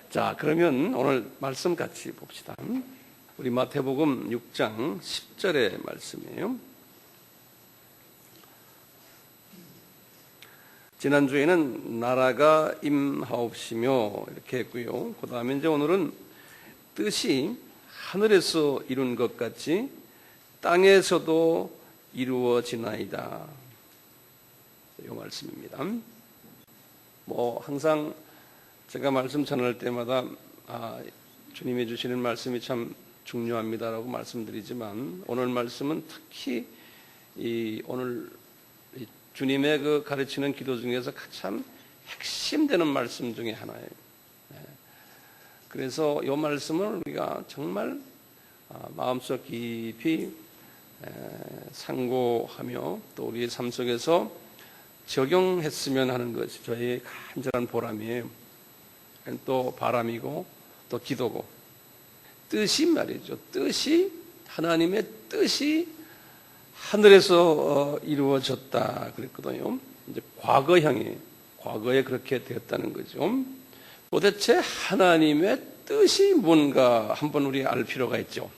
자, 그러면 오늘 말씀 같이 봅시다. 우리 마태복음 6장 10절의 말씀이에요. 지난주에는 나라가 임하옵시며 이렇게 했고요. 그 다음에 이제 오늘은 뜻이 하늘에서 이룬 것 같이 땅에서도 이루어지나이다. 이 말씀입니다. 항상 제가 말씀 전할 때마다 주님이 주시는 말씀이 참 중요합니다라고 말씀드리지만 오늘 말씀은 특히 오늘 주님의 그 가르치는 기도 중에서 참 핵심되는 말씀 중에 하나예요. 그래서 이 말씀을 우리가 정말 마음속 깊이 상고하며 또 우리의 삶 속에서 적용했으면 하는 것이 저희의 간절한 보람이에요. 또 바람이고 또 기도고 뜻이 말이죠. 뜻이 하나님의 뜻이 하늘에서 이루어졌다 그랬거든요. 이제 과거에 그렇게 되었다는 거죠. 도대체 하나님의 뜻이 뭔가 한번 우리 알 필요가 있죠.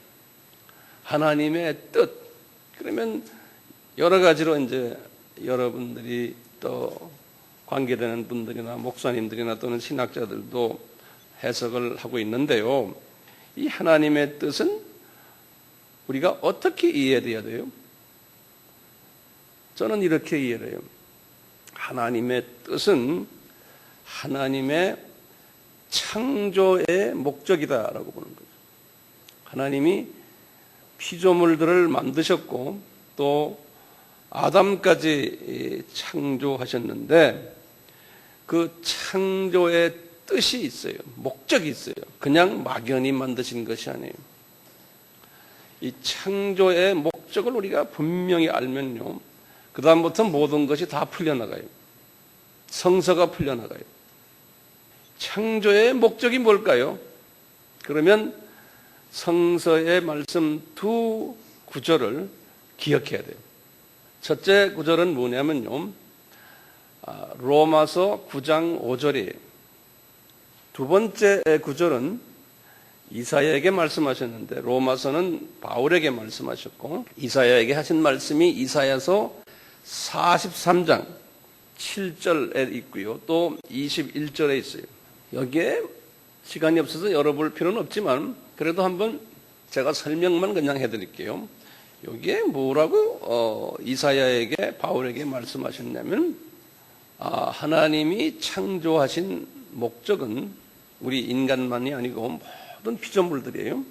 하나님의 뜻. 그러면 여러 가지로 이제 여러분들이 또 관계되는 분들이나 목사님들이나 또는 신학자들도 해석을 하고 있는데요. 이 하나님의 뜻은 우리가 어떻게 이해해야 돼요? 저는 이렇게 이해를 해요. 하나님의 뜻은 하나님의 창조의 목적이다라고 보는 거죠. 하나님이 피조물들을 만드셨고 또 아담까지 창조하셨는데 그 창조의 뜻이 있어요. 목적이 있어요. 그냥 막연히 만드신 것이 아니에요. 이 창조의 목적을 우리가 분명히 알면요. 그 다음부터 모든 것이 다 풀려나가요. 성서가 풀려나가요. 창조의 목적이 뭘까요? 그러면 성서의 말씀 두 구절을 기억해야 돼요. 첫째 구절은 뭐냐면요. 로마서 9장 5절이에요. 두 번째 구절은 이사야에게 말씀하셨는데 로마서는 바울에게 말씀하셨고 이사야에게 하신 말씀이 이사야서 43장 7절에 있고요. 또 21절에 있어요. 여기에 시간이 없어서 열어볼 필요는 없지만 그래도 한번 제가 설명만 그냥 해드릴게요. 여기에 뭐라고 이사야에게 바울에게 말씀하셨냐면 하나님이 창조하신 목적은 우리 인간만이 아니고 모든 피조물들이에요.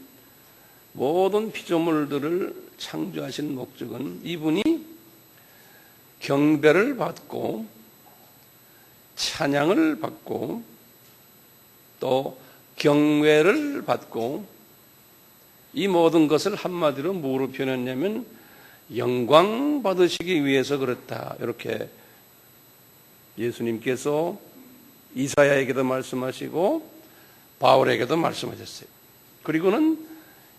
모든 피조물들을 창조하신 목적은 이분이 경배를 받고 찬양을 받고 또 경외를 받고 이 모든 것을 한마디로 뭐로 표현했냐면 영광 받으시기 위해서 그렇다. 이렇게 예수님께서 이사야에게도 말씀하시고 바울에게도 말씀하셨어요. 그리고는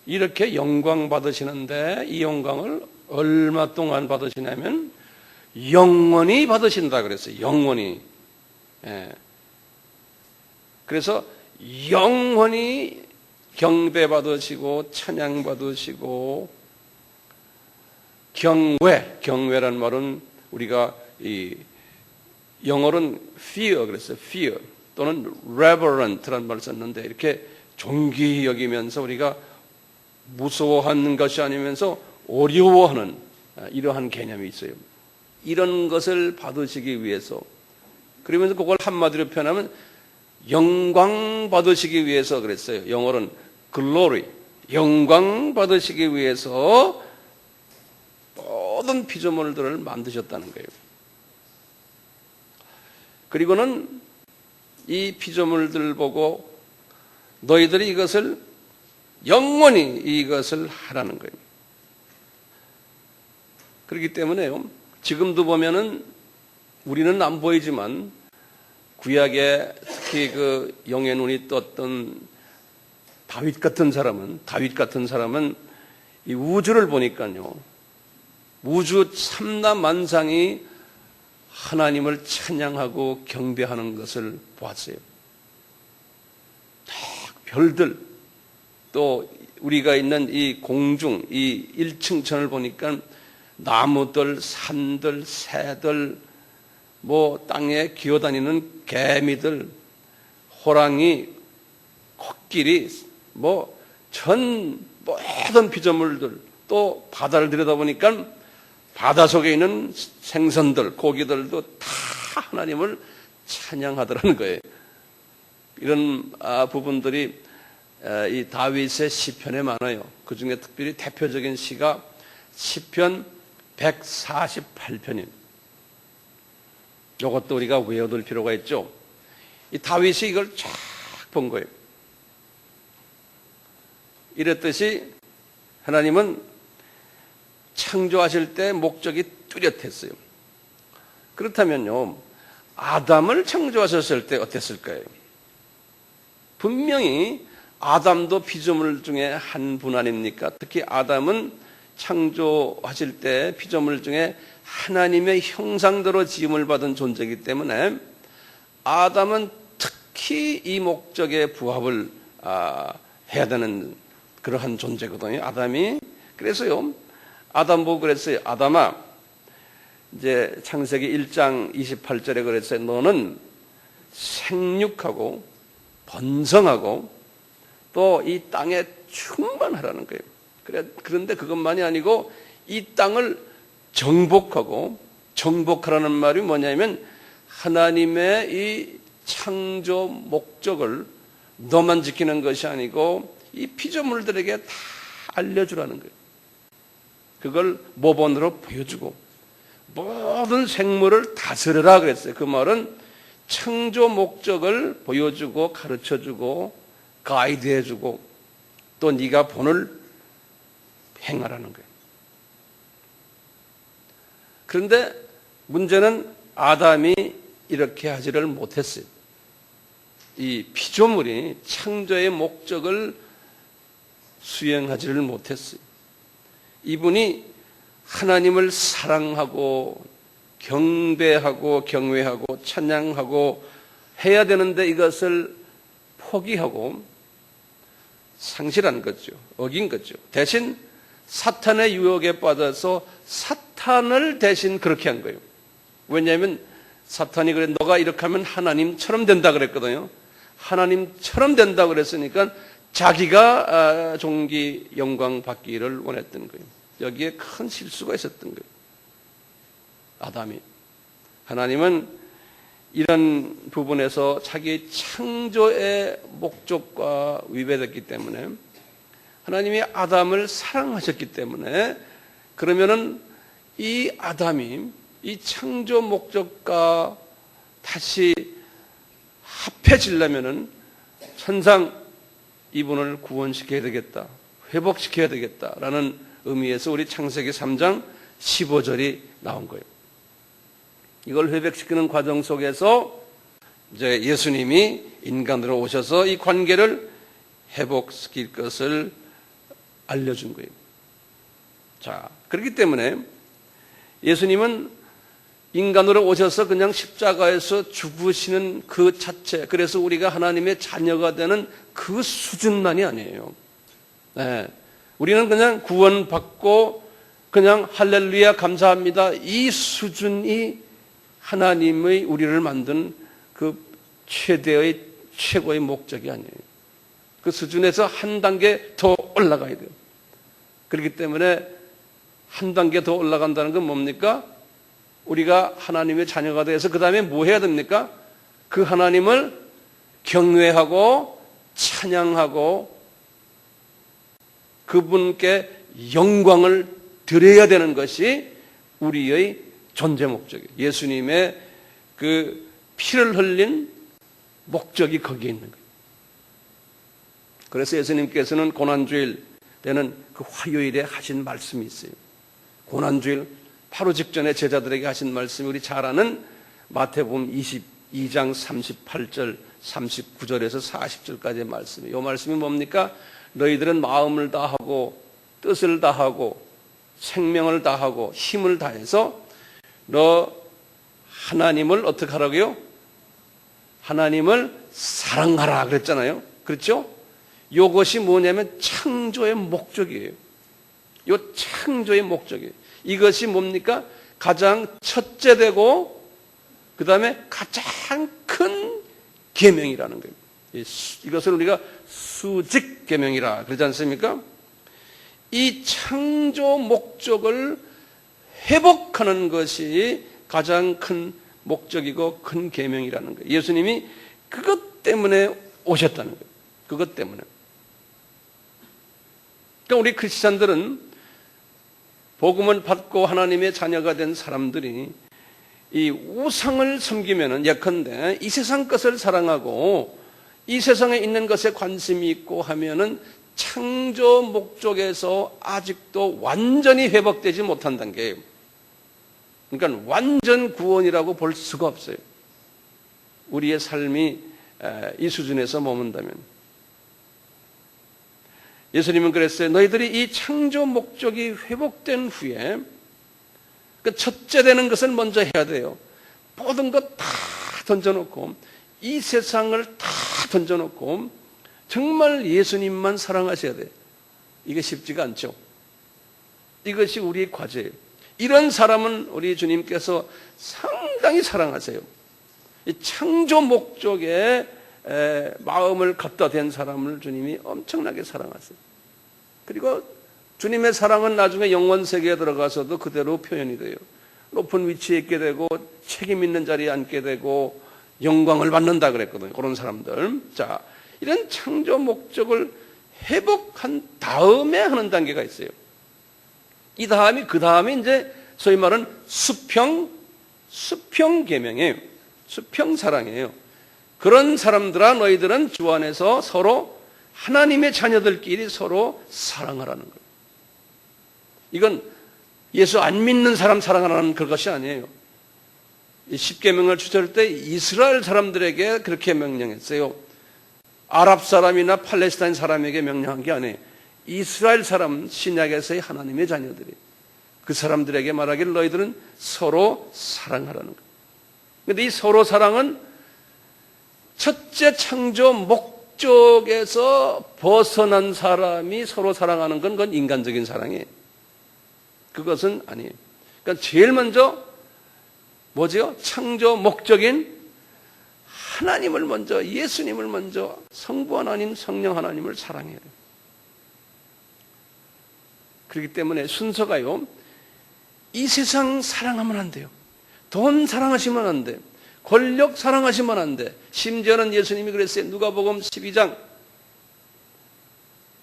이렇게 영광 받으시는데 이 영광을 얼마 동안 받으시냐면 영원히 받으신다 그랬어요. 영원히. 그래서 영원히 경배 받으시고 찬양 받으시고 경외란 말은 우리가 영어로는 fear 그랬어요. fear 또는 reverent라는 말을 썼는데 이렇게 존귀히 여기면서 우리가 무서워하는 것이 아니면서 어려워하는 이러한 개념이 있어요. 이런 것을 받으시기 위해서 그러면서 그걸 한마디로 표현하면 영광 받으시기 위해서 그랬어요. 영어로는 glory 영광 받으시기 위해서 모든 피조물들을 만드셨다는 거예요. 그리고는 이 피조물들 보고 너희들이 이것을 영원히 이것을 하라는 거예요. 그렇기 때문에요. 지금도 보면은 우리는 안 보이지만 구약에 특히 그 영의 눈이 떴던 다윗 같은 사람은 이 우주를 보니까요. 우주 삼라만상이 하나님을 찬양하고 경배하는 것을 보았어요. 별들, 또 우리가 있는 이 공중, 이 일층천을 보니까 나무들, 산들, 새들, 뭐 땅에 기어다니는 개미들, 호랑이, 코끼리, 뭐 모든 피조물들, 또 바다를 들여다보니까 바다 속에 있는 생선들, 고기들도 다 하나님을 찬양하더라는 거예요. 이런 부분들이 이 다윗의 시편에 많아요. 그 중에 특별히 대표적인 시가 시편 148편입니다. 이것도 우리가 외워둘 필요가 있죠. 이 다윗이 이걸 쫙 본 거예요. 이랬듯이 하나님은 창조하실 때 목적이 뚜렷했어요. 그렇다면요, 아담을 창조하셨을 때 어땠을까요? 분명히 아담도 피조물 중에 한 분 아닙니까? 특히 아담은 창조하실 때 피조물 중에 하나님의 형상대로 지음을 받은 존재이기 때문에 아담은 특히 이 목적에 부합을 해야 되는 그러한 존재거든요. 아담이. 그래서요, 아담 보고 그랬어요. 아담아, 이제 창세기 1장 28절에 그랬어요. 너는 생육하고 번성하고 또 이 땅에 충만하라는 거예요. 그런데 그것만이 아니고 이 땅을 정복하고, 정복하라는 말이 뭐냐면 하나님의 이 창조 목적을 너만 지키는 것이 아니고 이 피조물들에게 다 알려주라는 거예요. 그걸 모본으로 보여주고 모든 생물을 다스려라 그랬어요. 그 말은 창조 목적을 보여주고 가르쳐주고 가이드해주고 또 네가 본을 행하라는 거예요. 그런데 문제는 아담이 이렇게 하지를 못했어요. 이 피조물이 창조의 목적을 수행하지를 못했어요. 이분이 하나님을 사랑하고 경배하고 경외하고 찬양하고 해야 되는데 이것을 포기하고 상실한 거죠. 어긴 거죠. 대신 사탄의 유혹에 빠져서 사탄을 대신 그렇게 한 거예요. 왜냐하면 사탄이 그래, 너가 이렇게 하면 하나님처럼 된다 그랬거든요. 하나님처럼 된다 그랬으니까 자기가 존귀 영광 받기를 원했던 거예요. 여기에 큰 실수가 있었던 거예요. 아담이. 하나님은 이런 부분에서 자기의 창조의 목적과 위배됐기 때문에 하나님이 아담을 사랑하셨기 때문에 그러면은 이 아담이 이 창조 목적과 다시 합해지려면은 천상 이분을 구원시켜야 되겠다, 회복시켜야 되겠다라는 의미에서 우리 창세기 3장 15절이 나온 거예요. 이걸 회복시키는 과정 속에서 이제 예수님이 인간으로 오셔서 이 관계를 회복시킬 것을 알려준 거예요. 자, 그렇기 때문에 예수님은 인간으로 오셔서 그냥 십자가에서 죽으시는 그 자체, 그래서 우리가 하나님의 자녀가 되는 그 수준만이 아니에요. 네. 우리는 그냥 구원받고 그냥 할렐루야 감사합니다, 이 수준이 하나님의 우리를 만든 그 최대의 최고의 목적이 아니에요. 그 수준에서 한 단계 더 올라가야 돼요. 그렇기 때문에 한 단계 더 올라간다는 건 뭡니까? 우리가 하나님의 자녀가 돼서 그 다음에 뭐 해야 됩니까? 그 하나님을 경외하고 찬양하고 그분께 영광을 드려야 되는 것이 우리의 존재 목적이에요. 예수님의 그 피를 흘린 목적이 거기에 있는 거예요. 그래서 예수님께서는 고난주일 때는 그 화요일에 하신 말씀이 있어요. 고난주일 바로 직전에 제자들에게 하신 말씀이 우리 잘 아는 마태복음 22장 38절 39절에서 40절까지의 말씀이에요. 이 말씀이 뭡니까? 너희들은 마음을 다하고 뜻을 다하고 생명을 다하고 힘을 다해서 너 하나님을 어떻게 하라고요? 하나님을 사랑하라 그랬잖아요. 그렇죠? 이것이 뭐냐면 창조의 목적이에요. 이 창조의 목적이에요. 이것이 뭡니까? 가장 첫째 되고 그 다음에 가장 큰 계명이라는 거예요. 이것을 우리가 수직 계명이라 그러지 않습니까? 이 창조 목적을 회복하는 것이 가장 큰 목적이고 큰 계명이라는 거예요. 예수님이 그것 때문에 오셨다는 거예요. 그것 때문에. 그러니까 우리 크리스찬들은 복음을 받고 하나님의 자녀가 된 사람들이 이 우상을 섬기면은 예컨대 이 세상 것을 사랑하고 이 세상에 있는 것에 관심이 있고 하면은 창조 목적에서 아직도 완전히 회복되지 못한 단계예요. 그러니까 완전 구원이라고 볼 수가 없어요. 우리의 삶이 이 수준에서 머문다면. 예수님은 그랬어요. 너희들이 이 창조 목적이 회복된 후에 그 첫째 되는 것을 먼저 해야 돼요. 모든 것 다 던져놓고 이 세상을 다 던져놓고 정말 예수님만 사랑하셔야 돼요. 이게 쉽지가 않죠. 이것이 우리의 과제예요. 이런 사람은 우리 주님께서 상당히 사랑하세요. 이 창조 목적에 마음을 갖다 댄 사람을 주님이 엄청나게 사랑하세요. 그리고 주님의 사랑은 나중에 영원 세계에 들어가서도 그대로 표현이 돼요. 높은 위치에 있게 되고 책임 있는 자리에 앉게 되고 영광을 받는다 그랬거든요. 그런 사람들. 자, 이런 창조 목적을 회복한 다음에 하는 단계가 있어요. 이 다음이 그 다음에 이제 소위 말하는 수평 계명이에요. 수평 사랑이에요. 그런 사람들아 너희들은 주 안에서 서로 하나님의 자녀들끼리 서로 사랑하라는 거예요. 이건 예수 안 믿는 사람 사랑하라는 그것이 아니에요. 이 십계명을 주실 때 이스라엘 사람들에게 그렇게 명령했어요. 아랍 사람이나 팔레스타인 사람에게 명령한 게 아니에요. 이스라엘 사람, 신약에서의 하나님의 자녀들이 그 사람들에게 말하기를 너희들은 서로 사랑하라는 거예요. 그런데 이 서로 사랑은 첫째 창조 목적에서 벗어난 사람이 서로 사랑하는 건 그건 인간적인 사랑이에요. 그것은 아니에요. 그러니까 제일 먼저 뭐죠? 창조 목적인 하나님을 먼저, 예수님을 먼저, 성부 하나님, 성령 하나님을 사랑해야 돼요. 그렇기 때문에 순서가요, 이 세상 사랑하면 안 돼요. 돈 사랑하시면 안 돼요. 권력 사랑하시면 안 돼. 심지어는 예수님이 그랬어요. 누가복음 12장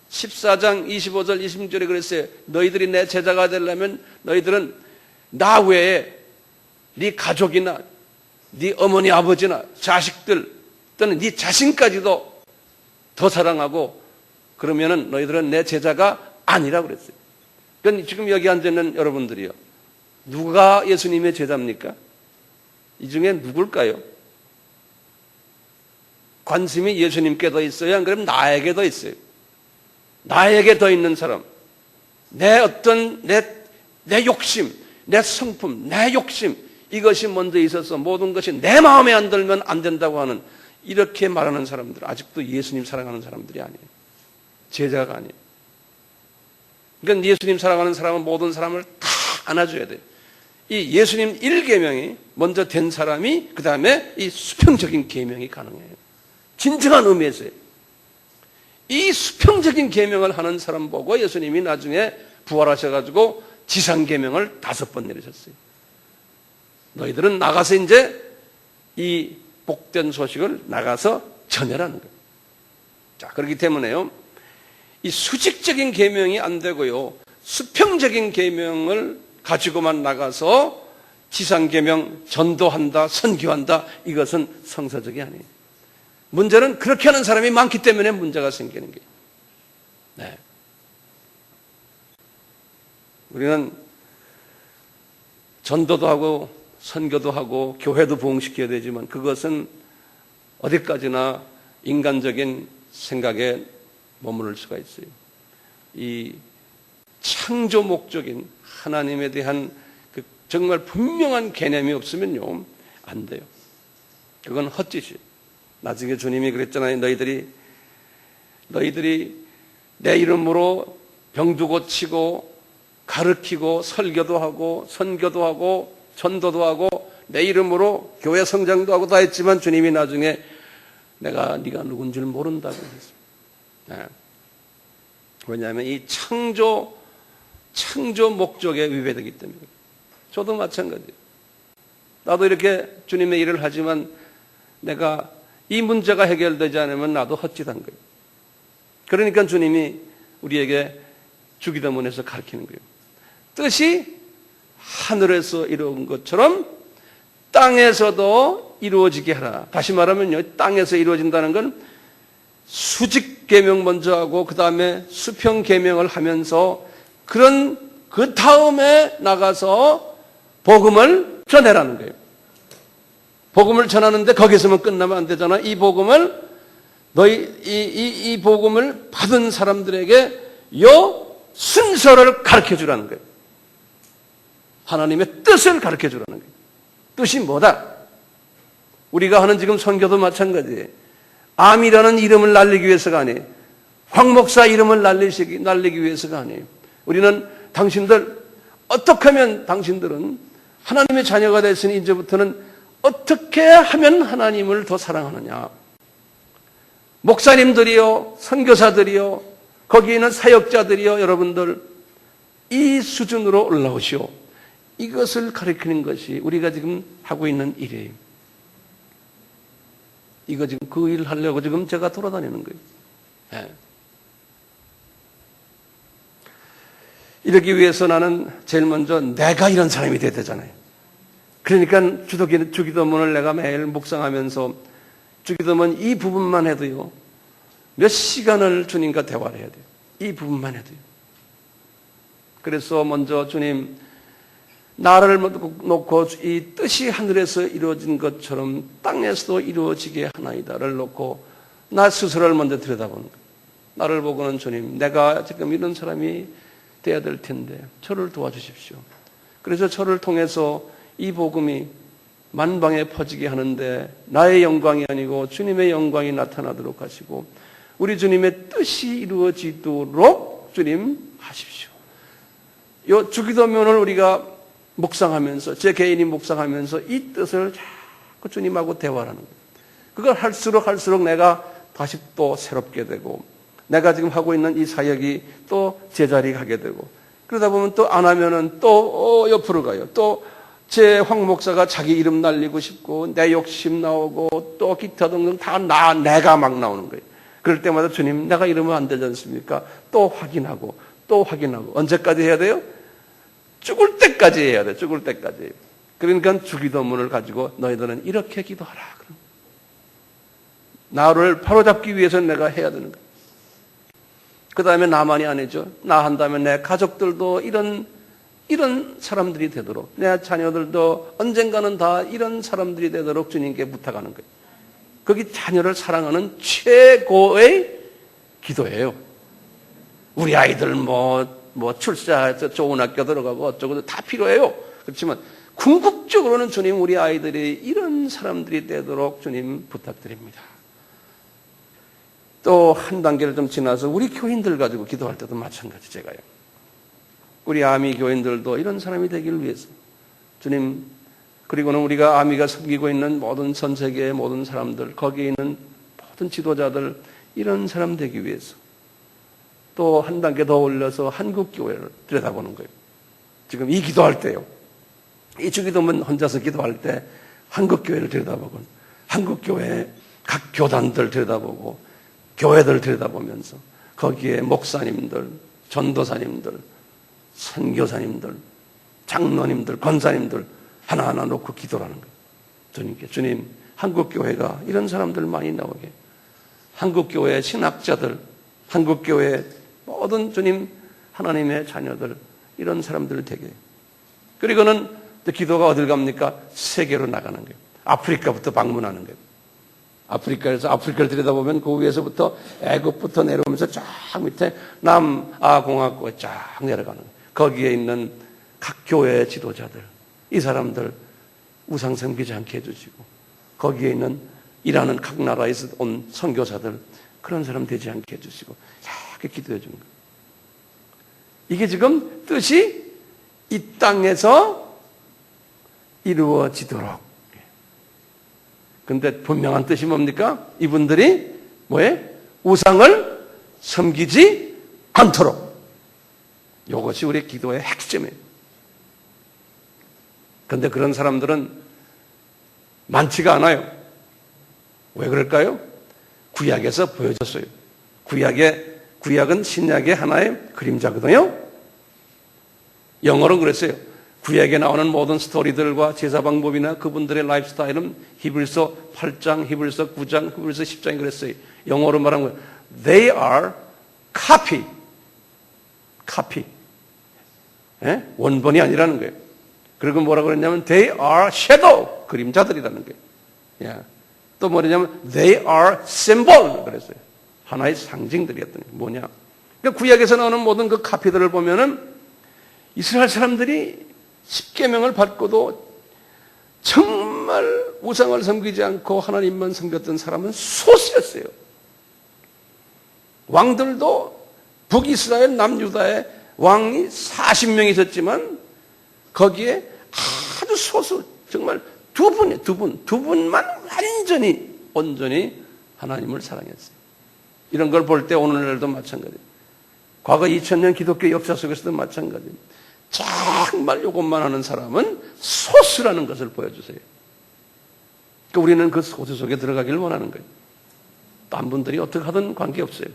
14장 25절 26절에 그랬어요. 너희들이 내 제자가 되려면 너희들은 나 외에 네 가족이나 네 어머니 아버지나 자식들 또는 네 자신까지도 더 사랑하고 그러면은 너희들은 내 제자가 아니라고 그랬어요. 그러니까 지금 여기 앉아있는 여러분들이요, 누가 예수님의 제자입니까? 이 중에 누굴까요? 관심이 예수님께 더 있어요? 안 그러면 나에게 더 있어요? 나에게 더 있는 사람, 내 어떤 내 욕심, 내 성품, 내 욕심, 이것이 먼저 있어서 모든 것이 내 마음에 안 들면 안 된다고 하는, 이렇게 말하는 사람들, 아직도 예수님 사랑하는 사람들이 아니에요. 제자가 아니에요. 그러니까 예수님 사랑하는 사람은 모든 사람을 다 안아줘야 돼요. 이 예수님 1계명이 먼저 된 사람이 그 다음에 이 수평적인 계명이 가능해요. 진정한 의미에서요. 이 수평적인 계명을 하는 사람 보고 예수님이 나중에 부활하셔가지고 지상계명을 5번 내리셨어요. 너희들은 나가서 이제 이 복된 소식을 나가서 전해라는 거예요. 자, 그렇기 때문에요, 이 수직적인 계명이 안 되고요, 수평적인 계명을 가지고만 나가서 지상계명 전도한다, 선교한다, 이것은 성서적이 아니에요. 문제는 그렇게 하는 사람이 많기 때문에 문제가 생기는 거예요. 네. 우리는 전도도 하고 선교도 하고 교회도 부흥시켜야 되지만 그것은 어디까지나 인간적인 생각에 머무를 수가 있어요. 이 창조 목적인 하나님에 대한 그 정말 분명한 개념이 없으면요, 안 돼요. 그건 헛짓이에요. 나중에 주님이 그랬잖아요. 너희들이 너희들이 내 이름으로 병도 고치고 가르치고 설교도 하고 선교도 하고 전도도 하고 내 이름으로 교회 성장도 하고 다 했지만 주님이 나중에 내가 네가 누군 줄 모른다고 했습니다. 네. 왜냐하면 이 창조 목적에 위배되기 때문에. 저도 마찬가지예요. 나도 이렇게 주님의 일을 하지만 내가 이 문제가 해결되지 않으면 나도 헛짓한 거예요. 그러니까 주님이 우리에게 주기도문에서 가르치는 거예요. 뜻이 하늘에서 이루어진 것처럼 땅에서도 이루어지게 하라. 다시 말하면요, 땅에서 이루어진다는 건 수직 계명 먼저 하고 그 다음에 수평 계명을 하면서 그 다음에 나가서 복음을 전해라는 거예요. 복음을 전하는데 거기서만 끝나면 안 되잖아. 이 복음을 이 복음을 받은 사람들에게 요 순서를 가르쳐 주라는 거예요. 하나님의 뜻을 가르쳐 주라는 거예요. 뜻이 뭐다? 우리가 하는 지금 선교도 마찬가지예요. 암이라는 이름을 날리기 위해서가 아니에요. 황 목사 이름을 날리기 위해서가 아니에요. 우리는 당신들, 어떻게 하면 당신들은 하나님의 자녀가 됐으니 이제부터는 어떻게 하면 하나님을 더 사랑하느냐. 목사님들이요, 선교사들이요, 거기에 있는 사역자들이요, 여러분들 이 수준으로 올라오시오. 이것을 가르치는 것이 우리가 지금 하고 있는 일이에요. 이거 지금 그 일을 하려고 지금 제가 돌아다니는 거예요. 네. 이러기 위해서 나는 제일 먼저 내가 이런 사람이 돼야 되잖아요. 그러니까 주기도문을 내가 매일 묵상하면서 주기도문 이 부분만 해도요, 몇 시간을 주님과 대화를 해야 돼요. 이 부분만 해도요. 그래서 먼저 주님, 나를 놓고 이 뜻이 하늘에서 이루어진 것처럼 땅에서도 이루어지게 하나이다를 놓고 나 스스로를 먼저 들여다보는 거예요. 나를 보고는 주님, 내가 지금 이런 사람이 돼야 될 텐데 저를 도와주십시오. 그래서 저를 통해서 이 복음이 만방에 퍼지게 하는데 나의 영광이 아니고 주님의 영광이 나타나도록 하시고 우리 주님의 뜻이 이루어지도록 주님 하십시오. 이 주기도문을 우리가 묵상하면서, 제 개인이 묵상하면서 이 뜻을 자꾸 주님하고 대화하는 거예요. 그걸 할수록 내가 다시 또 새롭게 되고, 내가 지금 하고 있는 이 사역이 또 제자리 가게 되고, 그러다 보면 또 안 하면은 또 옆으로 가요. 또 제 황 목사가 자기 이름 날리고 싶고, 내 욕심 나오고, 또 기타 등등 다 내가 막 나오는 거예요. 그럴 때마다 주님, 내가 이러면 안 되지 않습니까? 또 확인하고, 언제까지 해야 돼요? 죽을 때까지 해야 돼. 죽을 때까지. 그러니까 주기도문을 가지고 너희들은 이렇게 기도하라. 나를 바로잡기 위해서는 내가 해야 되는 거야. 그 다음에 나만이 아니죠. 나 한다면 내 가족들도 이런 사람들이 되도록, 내 자녀들도 언젠가는 다 이런 사람들이 되도록 주님께 부탁하는 거예요. 그게 자녀를 사랑하는 최고의 기도예요. 우리 아이들 출세해서 좋은 학교 들어가고 어쩌고 다 필요해요. 그렇지만 궁극적으로는 주님, 우리 아이들이 이런 사람들이 되도록 주님 부탁드립니다. 또 한 단계를 좀 지나서 우리 교인들 가지고 기도할 때도 마찬가지 제가요. 우리 아미 교인들도 이런 사람이 되기를 위해서 주님, 그리고는 우리가 아미가 섬기고 있는 모든 전 세계의 모든 사람들, 거기에 있는 모든 지도자들, 이런 사람 되기 위해서 또 한 단계 더 올려서 한국교회를 들여다보는 거예요. 지금 이 기도할 때요. 이 주기도문 혼자서 기도할 때 한국교회를 들여다보고, 한국교회 각 교단들 들여다보고, 교회들 들여다보면서 거기에 목사님들, 전도사님들, 선교사님들, 장로님들, 권사님들 하나하나 놓고 기도를 하는 거예요. 주님께, 주님, 한국교회가 이런 사람들 많이 나오게, 한국교회 신학자들, 한국교회 모든 주님 하나님의 자녀들, 이런 사람들 되게. 그리고는 기도가 어딜 갑니까? 세계로 나가는 거예요. 아프리카부터 방문하는 거예요. 아프리카에서 아프리카를 들여다보면 그 위에서부터 애굽부터 내려오면서 쫙 밑에 남아공화국에 쫙 내려가는 거예요. 거기에 있는 각 교회의 지도자들, 이 사람들 우상 섬기지 않게 해주시고, 거기에 있는 일하는 각 나라에서 온 선교사들, 그런 사람 되지 않게 해주시고 이렇게 기도해 주는 거예요. 이게 지금 뜻이 이 땅에서 이루어지도록. 근데 분명한 뜻이 뭡니까? 이분들이 뭐예요? 우상을 섬기지 않도록. 이것이 우리 기도의 핵심이에요. 그런데 그런 사람들은 많지가 않아요. 왜 그럴까요? 구약에서 보여줬어요. 구약은 신약의 하나의 그림자거든요. 영어로는 그랬어요. 구약에 나오는 모든 스토리들과 제사 방법이나 그분들의 라이프스타일은 히브리서 8장, 히브리서 9장, 히브리서 10장이 그랬어요. 영어로 말하면 They are copy. 예? 원본이 아니라는 거예요. 그리고 뭐라고 그랬냐면 They are shadow. 그림자들이라는 거예요. 예. 또 뭐냐면 They are symbol. 그랬어요. 하나의 상징들이었던 게 뭐냐. 그러니까 구약에서 나오는 모든 그 카피들을 보면은 이스라엘 사람들이 십계명을 받고도 정말 우상을 섬기지 않고 하나님만 섬겼던 사람은 소수였어요. 왕들도 북이스라엘 남유다에 왕이 40명 있었지만 거기에 아주 소수, 정말 두 분만 온전히 하나님을 사랑했어요. 이런 걸 볼 때 오늘날도 마찬가지예요. 과거 2000년 기독교 역사 속에서도 마찬가지예요. 정말 이것만 하는 사람은 소수라는 것을 보여주세요. 그러니까 우리는 그 소수 속에 들어가기를 원하는 거예요. 딴 분들이 어떻게 하든 관계없어요.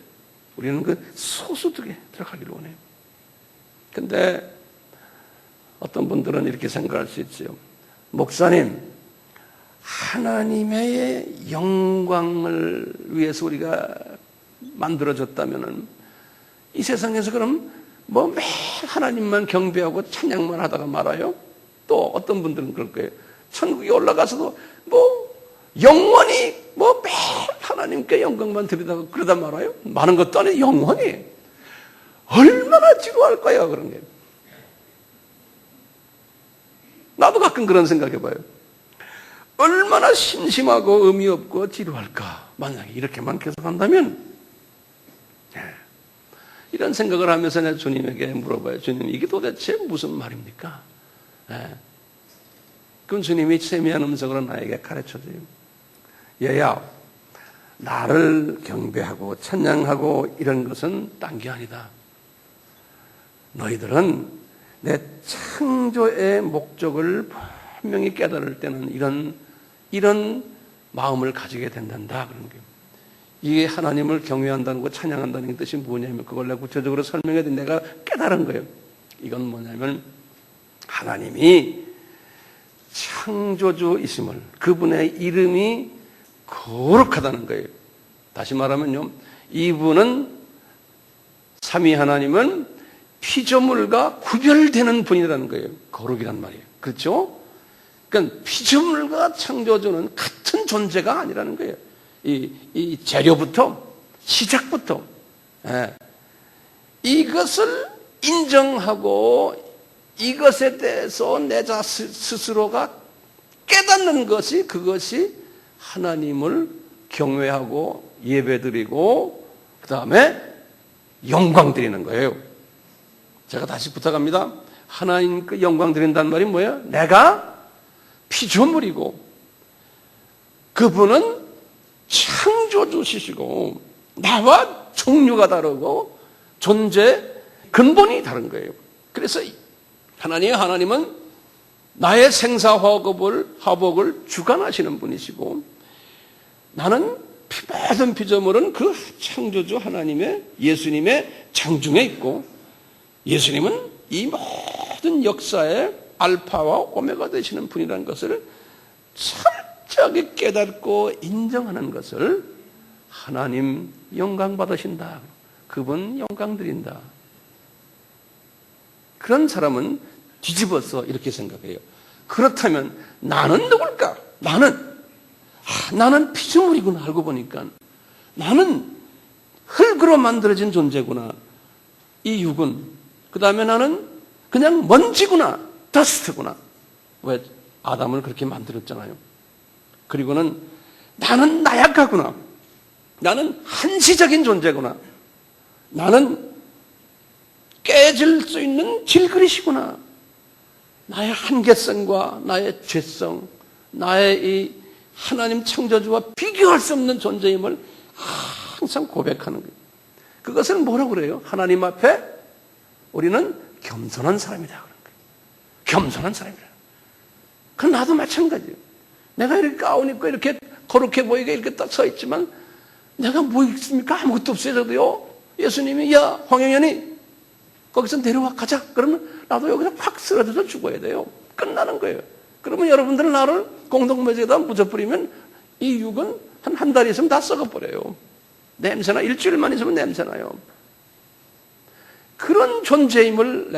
우리는 그 소수 속에 들어가기를 원해요. 근데 어떤 분들은 이렇게 생각할 수 있어요. 목사님, 하나님의 영광을 위해서 우리가 만들어졌다면은 이 세상에서 그럼 뭐 매일 하나님만 경배하고 찬양만 하다가 말아요? 또 어떤 분들은 그럴 거예요. 천국에 올라가서도 뭐 영원히 뭐 매일 하나님께 영광만 드리다가 그러다 말아요? 많은 것도 아니에요. 영원히. 얼마나 지루할까요? 그런 게. 나도 가끔 그런 생각해봐요. 얼마나 심심하고 의미 없고 지루할까? 만약에 이렇게만 계속한다면 이런 생각을 하면서 내가 주님에게 물어봐요. 주님, 이게 도대체 무슨 말입니까? 그럼 주님이 세미한 음성으로 나에게 가르쳐줘요. 얘야, 나를 경배하고 찬양하고 이런 것은 딴 게 아니다. 너희들은 내 창조의 목적을 분명히 깨달을 때는 이런 마음을 가지게 된단다. 그런 거예요. 이게 하나님을 경외한다는 거, 찬양한다는 뜻이 뭐냐면 그걸 내가 구체적으로 설명해도 내가 깨달은 거예요. 이건 뭐냐면 하나님이 창조주이심을, 그분의 이름이 거룩하다는 거예요. 다시 말하면요, 이분은 삼위 하나님은 피조물과 구별되는 분이라는 거예요. 거룩이란 말이에요. 그렇죠? 그러니까 피조물과 창조주는 같은 존재가 아니라는 거예요. 이 재료부터, 시작부터. 이것을 인정하고 이것에 대해서 내 스스로가 깨닫는 것이, 그것이 하나님을 경외하고 예배드리고 그 다음에 영광 드리는 거예요. 제가 다시 부탁합니다. 하나님께 영광 드린다는 말이 뭐예요? 내가 피조물이고 그분은 창조주시고 나와 종류가 다르고 존재 근본이 다른 거예요. 그래서 하나님은 나의 생사화복을 주관하시는 분이시고 나는 모든 피조물은 그 창조주 하나님의, 예수님의 장중에 있고 예수님은 이 모든 역사의 알파와 오메가 되시는 분이라는 것을 철저하게 깨닫고 인정하는 것을 하나님 영광 받으신다. 그분 영광 드린다. 그런 사람은 뒤집어서 이렇게 생각해요. 그렇다면 나는 누굴까? 나는 피조물이구나. 알고 보니까 나는 흙으로 만들어진 존재구나. 이 육은. 그 다음에 나는 그냥 먼지구나. 더스트구나. 왜? 아담을 그렇게 만들었잖아요. 그리고는 나는 나약하구나. 나는 한시적인 존재구나. 나는 깨질 수 있는 질그릇이구나. 나의 한계성과 나의 죄성, 나의 이 하나님 창조주와 비교할 수 없는 존재임을 항상 고백하는 거예요. 그것을 뭐라고 그래요? 하나님 앞에 우리는 겸손한 사람이다 그런 거예요. 겸손한 사람이다. 그 나도 마찬가지예요. 내가 이렇게 가운 입고 이렇게 거룩해 보이게 이렇게 딱 서 있지만 내가 뭐 있습니까? 아무것도 없어요. 저도요. 예수님이 야 황영현이 거기서 내려와 가자. 그러면 나도 여기서 확 쓰러져서 죽어야 돼요. 끝나는 거예요. 그러면 여러분들은 나를 공동묘지에다 묻어버리면 이 육은 한 달 있으면 다 썩어버려요. 냄새나 일주일만 있으면 냄새나요. 그런 존재임을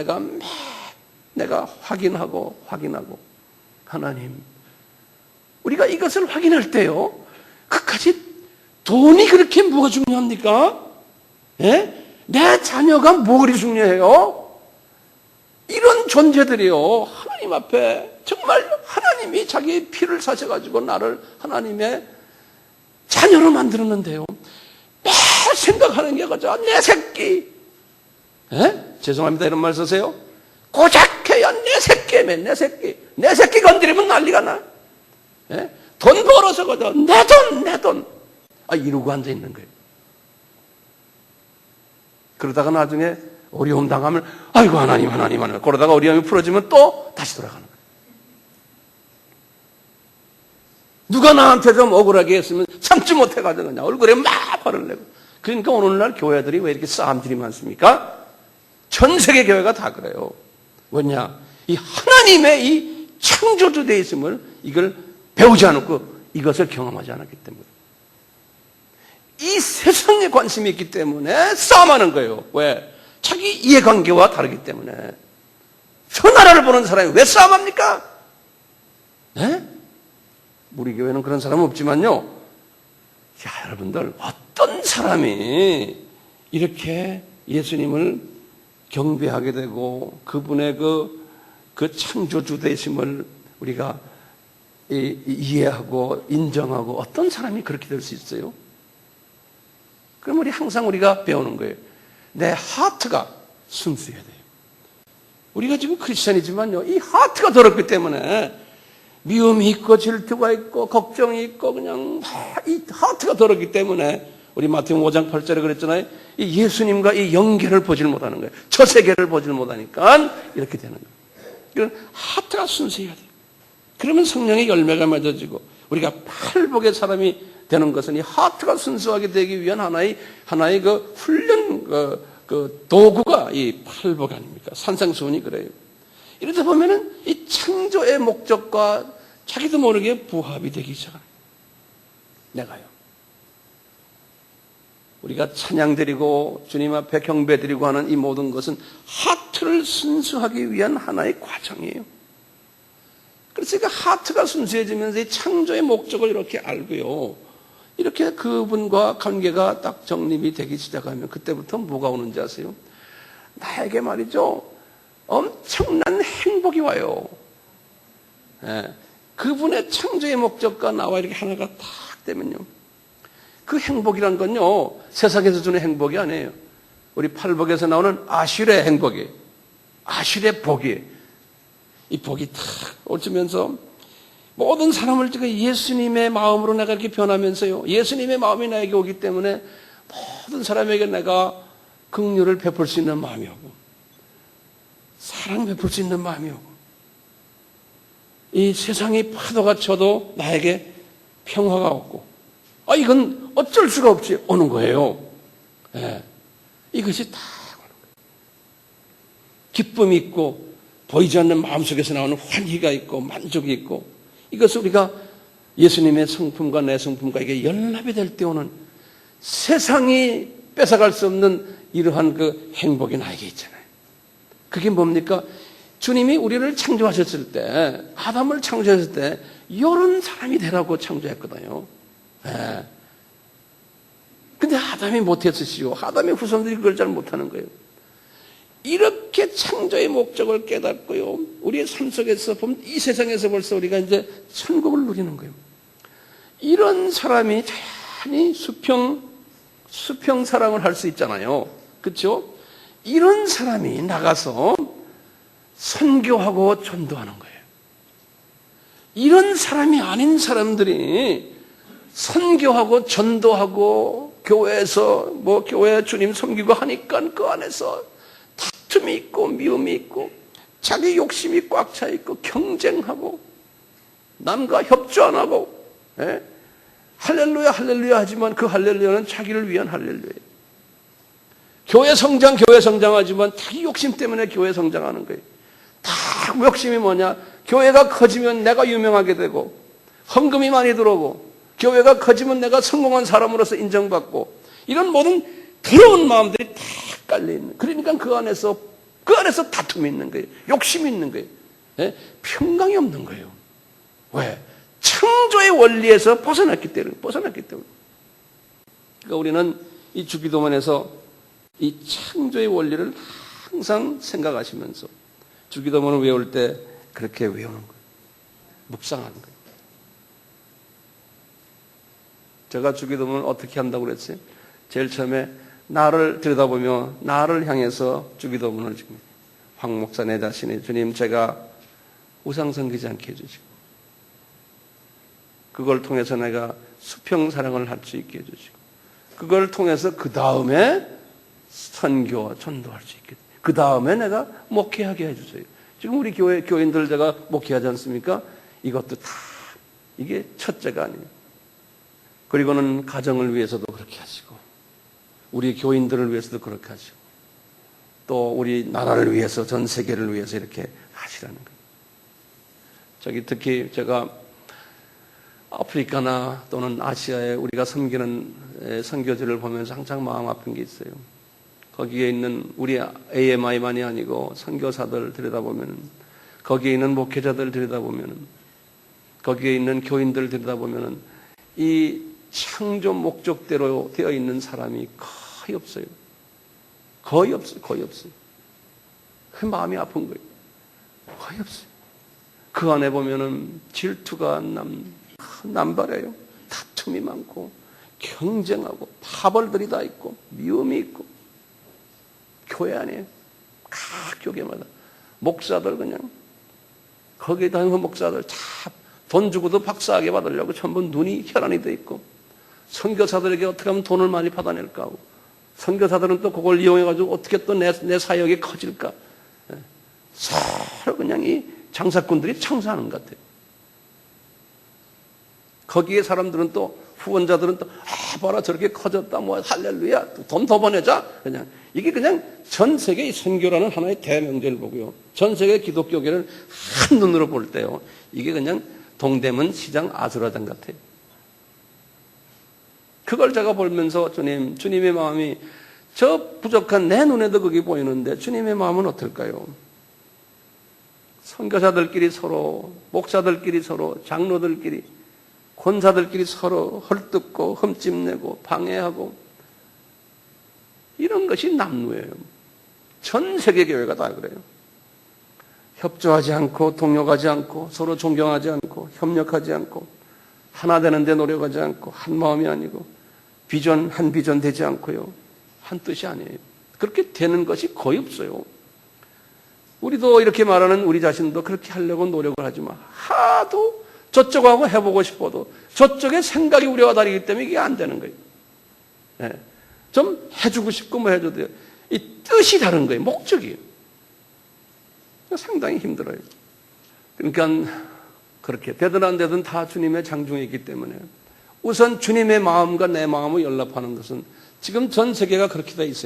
내가 확인하고 하나님 우리가 이것을 확인할 때요 그까지 돈이 그렇게 뭐가 중요합니까? 예? 내 자녀가 뭐 그리 중요해요? 이런 존재들이요 하나님 앞에 정말 하나님이 자기의 피를 사셔가지고 나를 하나님의 자녀로 만들었는데요 매일 생각하는 게 그저 내 새끼 죄송합니다 이런 말 쓰세요? 고작해야 내 새끼면 내 새끼 건드리면 난리가 나. 돈 벌어서 그저 내 돈 이러고 앉아있는 거예요. 그러다가 나중에 어려움 당하면 아이고 하나님 그러다가 어려움이 풀어지면 또 다시 돌아가는 거예요. 누가 나한테 좀 억울하게 했으면 참지 못해가지고 그냥 얼굴에 막 화를 내고. 그러니까 오늘날 교회들이 왜 이렇게 싸움들이 많습니까? 전 세계 교회가 다 그래요. 왜냐? 이 하나님의 이 창조주 되어 있음을 이걸 배우지 않았고 이것을 경험하지 않았기 때문에 이 세상에 관심이 있기 때문에 싸움하는 거예요. 왜? 자기 이해관계와 다르기 때문에. 저 나라를 보는 사람이 왜 싸움합니까? 우리 교회는 그런 사람은 없지만요. 자, 여러분들 어떤 사람이 이렇게 예수님을 경배하게 되고 그분의 그 창조주 되심을 우리가 이해하고 인정하고 어떤 사람이 그렇게 될 수 있어요? 그럼 우리가 배우는 거예요. 내 하트가 순수해야 돼요. 우리가 지금 크리스천이지만요, 이 하트가 더럽기 때문에 미움이 있고 질투가 있고 걱정이 있고 그냥 이 하트가 더럽기 때문에 우리 마태복음 5장 8절에 그랬잖아요. 이 예수님과 이 연계를 보질 못하는 거예요. 저 세계를 보질 못하니까 이렇게 되는 거예요. 이건 하트가 순수해야 돼요. 그러면 성령의 열매가 맺어지고 우리가 팔복의 사람이 되는 것은 이 하트가 순수하게 되기 위한 하나의 그 훈련 그 도구가 이 팔복 아닙니까? 산상수훈이 그래요. 이러다 보면은 이 창조의 목적과 자기도 모르게 부합이 되기 시작합니다. 내가요. 우리가 찬양 드리고 주님 앞에 경배 드리고 하는 이 모든 것은 하트를 순수하기 위한 하나의 과정이에요. 그래서 그 하트가 순수해지면서 이 창조의 목적을 이렇게 알고요. 이렇게 그분과 관계가 딱 정립이 되기 시작하면 그때부터 뭐가 오는지 아세요? 나에게 말이죠. 엄청난 행복이 와요. 그분의 창조의 목적과 나와 이렇게 하나가 딱 되면요. 그 행복이란 건요, 세상에서 주는 행복이 아니에요. 우리 팔복에서 나오는 아실의 행복이에요. 아실의 복이에요. 이 복이 탁 올지면서 모든 사람을 예수님의 마음으로 내가 이렇게 변하면서요. 예수님의 마음이 나에게 오기 때문에 모든 사람에게 내가 긍휼을 베풀 수 있는 마음이 오고 사랑 베풀 수 있는 마음이 오고 이 세상의 파도가 쳐도 나에게 평화가 없고 이건 어쩔 수가 없이 오는 거예요. 이것이 다 오는 거예요. 기쁨이 있고 보이지 않는 마음속에서 나오는 환희가 있고 만족이 있고 이것을 우리가 예수님의 성품과 내 성품과 이게 연합이 될 때 오는 세상이 뺏어갈 수 없는 이러한 그 행복이 나에게 있잖아요. 그게 뭡니까? 주님이 우리를 창조하셨을 때 아담을 창조하셨을 때 이런 사람이 되라고 창조했거든요. 근데 아담이 못했으시고 아담의 후손들이 그걸 잘 못하는 거예요. 이렇게 창조의 목적을 깨닫고요. 우리의 삶 속에서 보면 이 세상에서 벌써 우리가 이제 천국을 누리는 거예요. 이런 사람이 자연히 수평 수평 사랑을 할 수 있잖아요. 그렇죠? 이런 사람이 나가서 선교하고 전도하는 거예요. 이런 사람이 아닌 사람들이 선교하고 전도하고 교회에서 교회 주님 섬기고 하니까 그 안에서 다툼이 있고 미움이 있고 자기 욕심이 꽉 차 있고 경쟁하고 남과 협조 안 하고 할렐루야 할렐루야 하지만 그 할렐루야는 자기를 위한 할렐루야예요. 교회 성장하지만 자기 욕심 때문에 교회 성장하는 거예요. 다 욕심이 뭐냐? 교회가 커지면 내가 유명하게 되고 헌금이 많이 들어오고 교회가 커지면 내가 성공한 사람으로서 인정받고 이런 모든 더러운 마음들이 다 깔려있는. 그러니까 그 안에서 다툼이 있는 거예요. 욕심이 있는 거예요. 평강이 없는 거예요. 왜? 창조의 원리에서 벗어났기 때문에. 그러니까 우리는 이 주기도문에서 이 창조의 원리를 항상 생각하시면서 주기도문을 외울 때 그렇게 외우는 거예요. 묵상하는 거예요. 제가 주기도문을 어떻게 한다고 그랬어요? 제일 처음에 나를 들여다보며 나를 향해서 주기도문을 지금 황 목사 내 자신이 주님 제가 우상 섬기지 않게 해주시고 그걸 통해서 내가 수평 사랑을 할 수 있게 해주시고 그걸 통해서 그 다음에 선교와 전도할 수 있게 그 다음에 내가 목회하게 해주세요. 지금 우리 교인들 제가 목회하지 않습니까? 이것도 다 이게 첫째가 아니에요. 그리고는 가정을 위해서도 그렇게 하시고 우리 교인들을 위해서도 그렇게 하시고 또 우리 나라를 위해서 전 세계를 위해서 이렇게 하시라는 거예요. 특히 제가 아프리카나 또는 아시아에 우리가 섬기는 선교지를 보면서 항상 마음 아픈 게 있어요. 거기에 있는 우리 AMI만이 아니고 선교사들 들여다보면 거기에 있는 목회자들 들여다보면 거기에 있는 교인들 들여다보면 이 창조 목적대로 되어 있는 사람이 거의 없어요. 거의 없어요. 그 마음이 아픈 거예요. 거의 없어요. 그 안에 보면은 질투가 남발해요. 다툼이 많고 경쟁하고 파벌들이 다 있고 미움이 있고 교회 안에 각 교회마다 목사들 그냥 거기에 다니는 목사들 다 돈 주고도 박사학위 받으려고 전부 눈이 혈안이 돼 있고 선교사들에게 어떻게 하면 돈을 많이 받아낼까 하고 선교사들은 또 그걸 이용해가지고 어떻게 또 내 사역이 커질까 서로 그냥 이 장사꾼들이 창사하는 것 같아요. 거기에 사람들은 또 후원자들은 또 봐라 저렇게 커졌다 할렐루야 돈 더 보내자 그냥 이게 그냥 전 세계 선교라는 하나의 대명제를 보고요. 전 세계 기독교계를 한눈으로 볼 때요. 이게 그냥 동대문 시장 아수라장 같아요. 그걸 제가 보면서 주님의 마음이 저 부족한 내 눈에도 그게 보이는데 주님의 마음은 어떨까요? 선교사들끼리 서로 목사들끼리 서로 장로들끼리 권사들끼리 서로 헐뜯고 흠집내고 방해하고 이런 것이 남루예요. 전 세계 교회가 다 그래요. 협조하지 않고 동력하지 않고 서로 존경하지 않고 협력하지 않고 하나 되는데 노력하지 않고 한 마음이 아니고 한 비전 되지 않고요. 한 뜻이 아니에요. 그렇게 되는 것이 거의 없어요. 우리도 이렇게 말하는 우리 자신도 그렇게 하려고 노력을 하지만 하도 저쪽하고 해보고 싶어도 저쪽의 생각이 우리와 다르기 때문에 이게 안 되는 거예요. 네. 좀 해주고 싶고 해줘도 돼요. 이 뜻이 다른 거예요. 목적이에요. 상당히 힘들어요. 그러니까 그렇게 되든 안 되든 다 주님의 장중에 있기 때문에 우선 주님의 마음과 내 마음을 연락하는 것은 지금 전 세계가 그렇게 돼 있으니